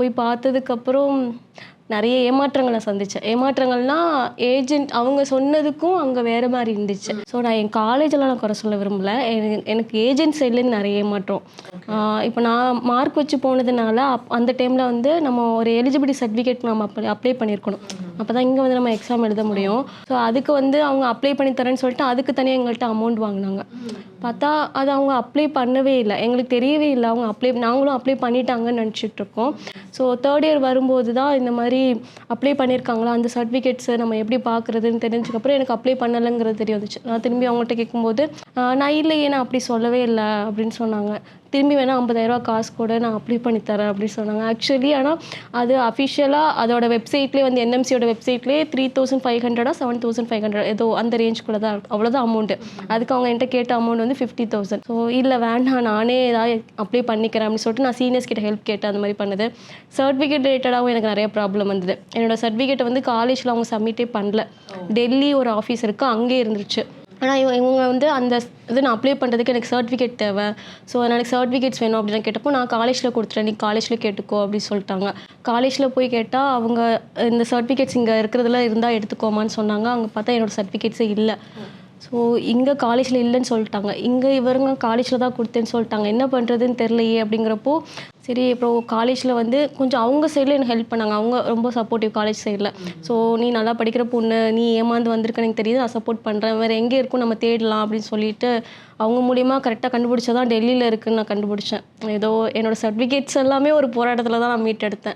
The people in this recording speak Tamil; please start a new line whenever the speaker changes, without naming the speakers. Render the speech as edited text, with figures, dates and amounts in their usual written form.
போய் பார்த்ததுக்கப்புறம் நெறைய ஏமாற்றங்கள சந்திச்சேன். ஏமாற்றங்கள்னா, ஏஜென்ட் அவங்க சொன்னதுக்கும் அங்க வேற மாரி இருந்துச்சு. ஸோ நான் என் காலேஜெல்லாம் நான் குறை சொல்ல விரும்பல. எனக்கு ஏஜென்ட் சைட்லேருந்து நெறைய ஏமாற்றம். இப்போ நான் மார்க் வச்சு போனதுனால, அந்த டைம்ல வந்து நம்ம ஒரு எலிஜிபிலிட்டி சர்டிஃபிகேட் நம்ம அப்ளை பண்ணியிருக்கணும். அப்பதான் இங்க வந்து நம்ம எக்ஸாம் எழுத முடியும். ஸோ அதுக்கு வந்து அவங்க அப்ளை பண்ணி தரேன்னு சொல்லிட்டு, அதுக்கு தனியா எங்கள்ட்ட அமௌண்ட் வாங்குனாங்க. பார்த்தா அது அவங்க அப்ளை பண்ணவே இல்ல. எங்களுக்கு தெரியவே இல்ல. நாங்களும் அப்ளை பண்ணிட்டாங்கன்னு நெனச்சுட்டு இருக்கோம். ஸோ 3 இயர் வரும்போது தான் இந்த மாரி அப்ளை பண்ணியிருக்காங்களா, அந்த சர்டிஃபிகேட்ஸ நம்ம எப்படி பார்க்குறதுன்னு தெரிஞ்சதுக்கப்புறம் எனக்கு அப்ளை பண்ணலங்கிறது தெரிய வந்துச்சு. நான் திரும்பி அவங்கள்ட்ட கேட்கும்போது, நான் இல்லையே நான் அப்படி சொல்லவே இல்ல அப்படின்னு சொன்னாங்க. திரும்பி வேணா ரூ. 50,000 காசு குடு நான் அப்ளை பண்ணி தரேன் அப்படின்னு சொன்னாங்க. ஆக்சுவலி ஆனா அது அஃபிஷியலா அதோட வெப்சைட்லேயே வந்து என்எம்சியோட வெப்சைட்லேயே 3500 7500 ஏதோ அந்த ரேஞ்சுக்குள்ள தான் இருக்கும். அவ்வளோதான் அமௌண்ட்டு. அதுக்கு அவங்க என்கிட்ட கேட்ட அமௌண்ட் வந்து 50,000. ஸோ இல்ல வேண்டாம் நானே ஏதாவது அப்ளை பண்ணிக்கிறேன் அப்படின்னு சொல்லிட்டு நான் சீனியர்ஸ் கிட்ட ஹெல்ப் கேட்டேன். அந்த மாதிரி பண்ணது. சர்டிஃபிகேட் ரிலேட்டடாகவும் எனக்கு நிறைய ப்ராப்ளம் வந்தது. என்னோட சர்டிஃபிகேட்டை வந்து காலேஜில் அவங்க சப்மிட்டே பண்ணல. டெல்லி ஒரு ஆஃபீஸ் இருக்குது, அங்கேயே இருந்துருச்சு. ஆனால் இவங்க வந்து அந்த இது நான் அப்ளை பண்ணுறதுக்கு எனக்கு சர்டிஃபிகேட் தேவை. ஸோ எனக்கு சர்டிஃபிகேட்ஸ் வேணும் அப்படின்னு கேட்டப்போ நான் காலேஜில் கொடுத்துட்டேன், நீ காலேஜில் கேட்டுக்கோ அப்படின்னு சொல்லிட்டாங்க. காலேஜில் போய் கேட்டால் அவங்க இந்த சர்டிஃபிகேட்ஸ் இங்கே இருக்கிறதுல இருந்தால் எடுத்துக்கோமான்னு சொன்னாங்க. அங்கே பார்த்தா என்னோடய சர்டிஃபிகேட்ஸே இல்லை. ஸோ இங்கே காலேஜில் இல்லைன்னு சொல்லிட்டாங்க. இங்கே இவருங்க காலேஜில் தான் கொடுத்தேன்னு சொல்லிட்டாங்க. என்ன பண்ணுறதுன்னு தெரிலையே அப்படிங்கிறப்போ சரி அப்புறம் காலேஜில் வந்து கொஞ்சம் அவங்க சைடில் எனக்கு ஹெல்ப் பண்ணாங்க. அவங்க ரொம்ப சப்போர்ட்டிவ் காலேஜ் சைடில். ஸோ நீ நல்லா படிக்கிற பொண்ணு, நீ ஏமாந்து வந்திருக்கன்னு எனக்கு தெரியுது, நான் சப்போர்ட் பண்ணுறேன், வேறு எங்கே இருக்கும் நம்ம தேடலாம் அப்படின்னு சொல்லிட்டு அவங்க மூலியமாக கரெக்டாக கண்டுபிடிச்சதான் டெல்லியில் இருக்குதுன்னு நான் கண்டுபிடிச்சேன். ஏதோ என்னோடய சர்டிஃபிகேட்ஸ் எல்லாமே ஒரு போராட்டத்தில் தான் நான் மீட்டெடுத்தேன்.